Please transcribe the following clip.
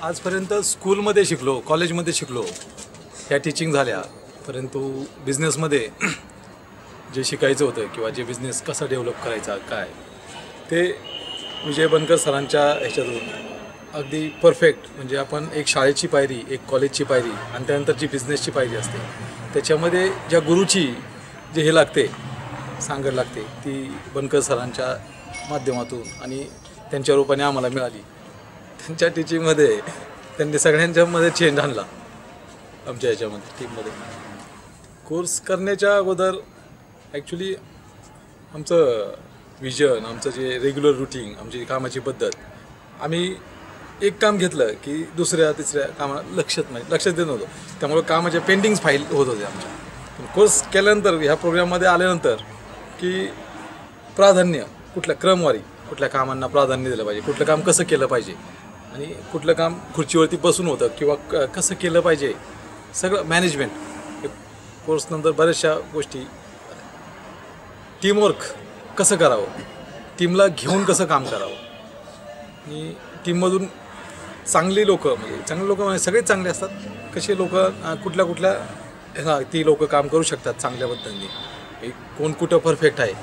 आजपर्यंत स्कूलमध्ये शिकलो, कॉलेजमध्ये शिकलो, ह्या टीचिंग झाल्या, परंतु बिझनेसमध्ये जे शिकायचं होतं किंवा जे बिझनेस कसा डेव्हलप करायचा काय ते विजय बनकर सरांच्या ह्याच्यातून अगदी परफेक्ट, म्हणजे आपण एक शाळेची पायरी, एक कॉलेजची पायरी आणि त्यानंतरची बिझनेसची पायरी असते, त्याच्यामध्ये ज्या गुरुची जे हे लागते सांगड लागते ती बनकर सरांच्या माध्यमातून आणि त्यांच्या रूपाने आम्हाला मिळाली. त्यांच्या टीचिंगमध्ये त्यांनी सगळ्यांच्यामध्ये चेंज आणला आमच्या ह्याच्यामध्ये टीममध्ये. कोर्स करण्याच्या अगोदर ॲक्च्युली आमचं विजन, आमचं जे रेग्युलर रुटीन, आमची कामाची पद्धत, आम्ही एक काम घेतलं की दुसऱ्या तिसऱ्या कामाला लक्ष देत नव्हतो, त्यामुळे कामाच्या पेंडिंग्स फाईल होत होते आमच्या. पण कोर्स केल्यानंतर ह्या प्रोग्राममध्ये आल्यानंतर की प्राधान्य कुठल्या क्रमवारी कुठल्या कामांना प्राधान्य दिलं पाहिजे, कुठलं काम कसं केलं पाहिजे आणि कुठलं काम खुर्चीवरती बसून होतं किंवा कसं केलं पाहिजे, सगळं मॅनेजमेंट कोर्सनंतर बऱ्याचशा गोष्टी, टीमवर्क कसं करावं, टीमला घेऊन कसं काम करावं आणि टीममधून चांगली लोकं म्हणजे सगळेच चांगले असतात, कसे लोक कुठल्या ती लोकं काम करू शकतात चांगल्या पद्धतीने, कोण कुठं परफेक्ट आहे